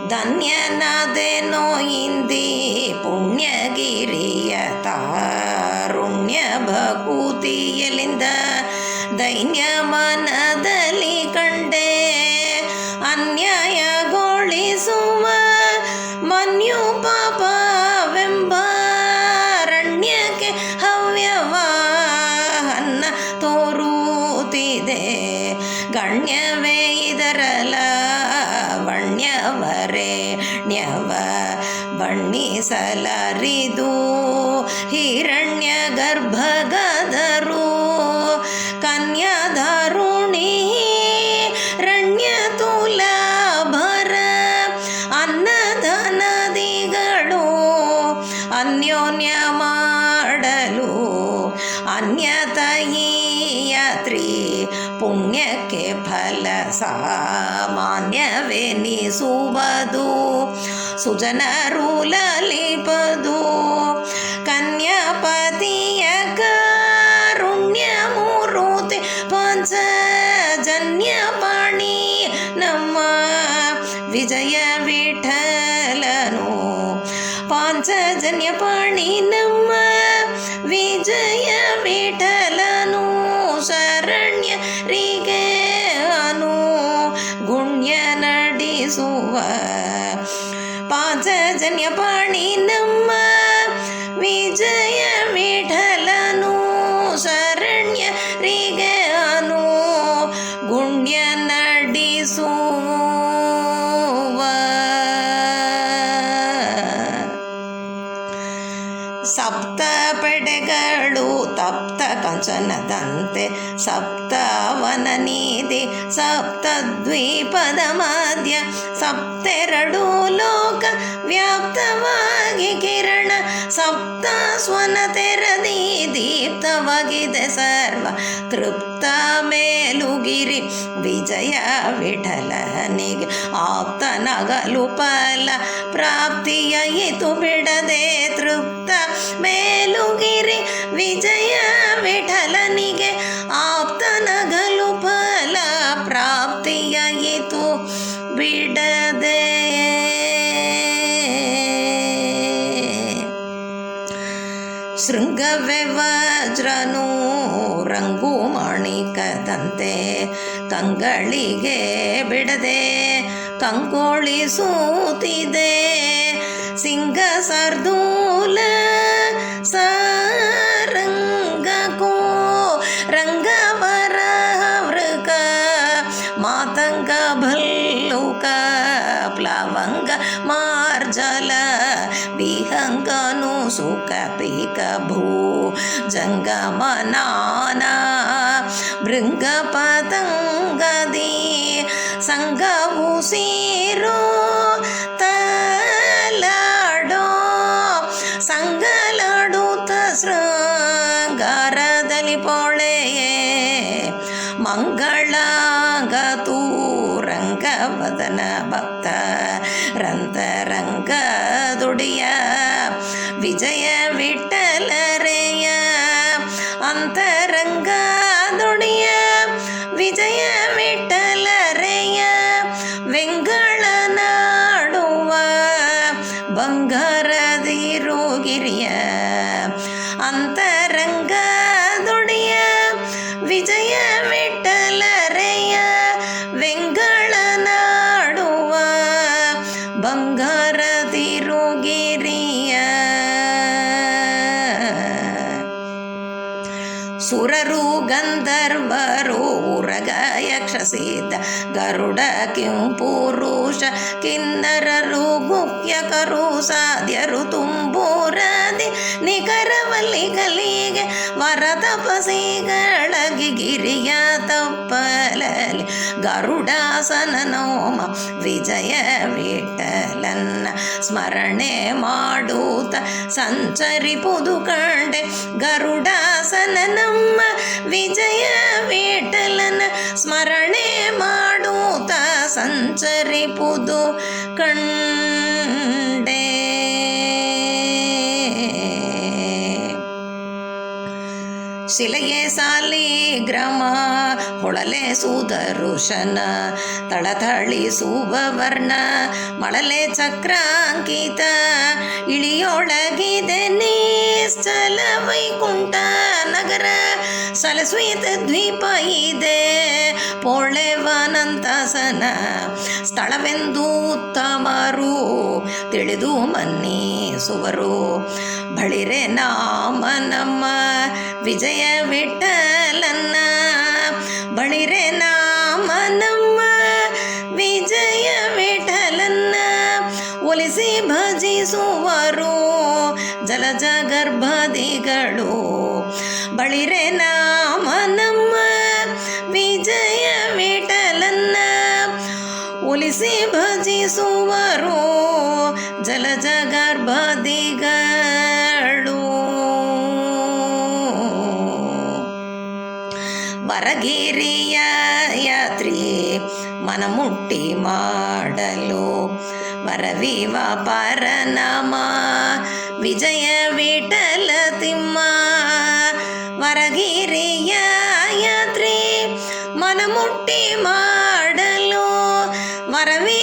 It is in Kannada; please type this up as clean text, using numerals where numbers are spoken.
ಧನ್ಯನಾದೆನೋ ಇಂದಿ ಪುಣ್ಯಗಿರಿಯ ತಾರುಣ್ಯ ಭಕೂತಿಯಲಿಂದ ದೈನ್ಯ ಮನದಲ್ಲಿ ಕಂಡೆ ಅನ್ಯಾಯಗೊಳಿಸುವ ಮನ್ಯು ಪಾಪವೆಂಬ ಅರಣ್ಯಕ್ಕೆ ಹವ್ಯವಾಹನ್ನ ತೋರುತ್ತಿದೆ. ಗಣ್ಯವೇ ಇದರಲ ವಣ್ಯವರೆಣ್ಯವ ಬಣ್ಣಿಸಲಾರಿದು ಹಿರಣ್ಯ ಗರ್ಭಗದರು ಕನ್ಯಾದಾರುಣಿ ರಣ್ಯತುಲಾಭರ ಅನ್ನಧನದಿಗಳು ಅನ್ಯೋನ್ಯ ಮಾಡಲು ಅನ್ಯತಯೀಯತ್ರಿ ಪುಣ್ಯಕ್ಕೆ ಫಲ ಸಾಮಾನ್ಯವೆನಿಸುವುದು ಸುಜನರು ಲಲಿಪದು ಕನ್ಯಾಪತಿಯ ಕಾರುಣ್ಯ ಮೂರುತಿ ಪಂಚಜನ್ಯ ಪಾಣಿ ನಮ್ಮ ವಿಜಯ ವಿಠಲನು ಪಾಂಚಜನ್ಯ ಪಾಣಿ ನಮ್ಮ ವಿಜಯ ವಿಠಲನು ಶರಣ್ಯರಿಗೆ ಗುಣ್ಯ ನಡೆಸುವ ಪಾಂಚಜನ್ಯ ಪಾಣಿ ನಮ್ಮ ವಿಜಯ ವಿಠಲನು ಶರಣ್ಯರಿಗೆ ಗುಣ್ಯ ನಡೆಸುವ. ಸಪ್ತ ಪೆಡೆಗಳು ತಪ್ತ ಕಂಚನದಂತೆ ಸಪ್ತವನ ನೀತಿ ಸಪ್ತ ದ್ವೀಪದ ಮಧ್ಯ ಸಪ್ತೆರಡು ಲೋಕ ವ್ಯಾಪ್ತವಾಗಿ ಕಿರಣ ಸಪ್ತ ಸ್ವನ ತೆರದಿ ದೀಪ್ತವಾಗಿದೆ ಸರ್ವ ತೃಪ್ತ ಮೇಲುಗಿರಿ ವಿಜಯ ವಿಠಲನಿಗೆ ಆಪ್ತನಗಲು ಫಲ ಪ್ರಾಪ್ತಿಯಾಯಿತು ಬಿಡದೆ ತೃಪ್ತ ಮೇಲುಗಿರಿ ವಿಜಯ ವಿಠಲನಿಗೆ ಆಪ್ತನಗಲು ಫಲ ಪ್ರಾಪ್ತಿಯಾಯಿತು ಬಿಡದೆ. ಶೃಂಗವೇ ವಜ್ರನು ರಂಗು ಮಾಣಿಕದಂತೆ ಕಂಗಳಿಗೆ ಬಿಡದೆ ಕಂಗೊಳಿಸುತ್ತಿದೆ ಸಿಂಗ ಸರ್ದೂಲ ಸಾರಂಗಕೋ ರಂಗವರ ವೃಕ ಮಾತಂಗ ಭಲ್ಲುಕ ಪ್ಲವಂಗ ಮಾರ್ಜಲ ವಿಹಂಗನು ಸುಖ ಪೀಕ ಭೂ ಜಂಗಮನಾನ ಭೃಂಗ ಪತಂಗದಿ ಸಂಗವು ಸೀರೋ ತಲಾಡೋ ಸಂಗಲಾಡುತ್ತ ಶೃಂಗಾರದಲ್ಲಿ ಪೊಳೆಯೇ ಮಂಗಳಾಂಗತೂ ರಂಗವದನ ಭಕ್ತ ರಂತರಂಗ ದುಡಿಯ ವಿಜಯ ವಿಠಲರೆಯ ಅಂತರಂಗ ದುಡಿಯ ವಿಜಯ ವಿಠಲರೆಯ ವೆಂಗಳ ನಾಡುವ ಬಂಗಾರದಿರುಗಿರಿಯ ಅಂತರಂಗ ದುಡಿಯ ವಿಜಯ ವಿಠಲರೆಯ ವೆಂಗಳ ನಾಡುವ ಬಂಗಾರದಿರುಗಿರಿಯ. ಸುರರು ಗಂಧರ್ವರು ಉರಗ ಯಕ್ಷ ಸಿದ್ಧ ಗರುಡ ಕಿಂಪುರುಷ ಕಿನ್ನರರು ಗುಹ್ಯಕರು ಸಾಧ್ಯರು ತುಂಬೂರದಿ ನಿಖರವಲ್ಲಿಗಲಿಗೆ ವರ ತಪಸಿಗಳಗಿ ಗಿರಿಯ ತಪ್ಪಲಲಿ ಗರುಡಾಸನ ನೋಮ ವಿಜಯ ವಿಠಲನ್ನ ಸ್ಮರಣೆ ಮಾಡುತ್ತ ಸಂಚರಿಪುದು ಕಂಡೆ ಗರುಡಾಸನ ನಮ್ಮ ವಿಜಯ ವಿಠಲನ ಸ್ಮರಣೆ ಮಾಡುತ್ತ ಸಂಚರಿಪುದು ಕಂಡೆ. ಶಿಲೆಗೆ ಸಾಲಿಗ್ರಾಮ ಹೊಳಲೆ ಸುದರುಶನ ತಳತಳಿಸುವ ವರ್ಣ ಮಳಲೆ ಚಕ್ರಾಂಕಿತ ಇಳಿಯೊಳಗಿದೆ ನಿಶ್ಚಲ ವೈಕುಂಠ ನಗರ ಸಲಸ್ವಿತ ದ್ವೀಪ ಇದೆ ಪೊಳೆವನಂತಾಸನ ಸ್ಥಳವೆಂದು ಉತ್ತಮರು ತಿಳಿದು ಮನ್ನಿಸುವರು. ಬಳಿರೆ ನಾಮ ನಮ್ಮ ವಿಜಯ ವಿಠಲನ್ನ, ಬಳಿರೆ ನಾಮ ನಮ್ಮ ವಿಜಯ ವಿಠಲನ್ನ ಒಲಿಸಿ ಭಜಿಸುವರು ಜಲಜ ಗರ್ಭದಿಗಳು. ಬಳಿರೆ ನಾಮ ನಮ್ಮ ವಿಜಯ ವಿಠಲನ್ನ ಒಲಿಸಿ ಭಜಿಸುವರು ಜಲಜ ಗರ್ಭದಿಗಳು. ವರಗಿರಿಯ ಯಾತ್ರಿ ಮನಮುಟ್ಟಿ ಮಾಡಲು ವರವಿವ ಪರನಾಮ ವಿಜಯ ವಿಠಲ ತಿಮ್ಮ. ವರಗಿರಿಯ ಯಾತ್ರಿ ಮನಮುಟ್ಟಿ ಮಾಡಲು ವರವಿ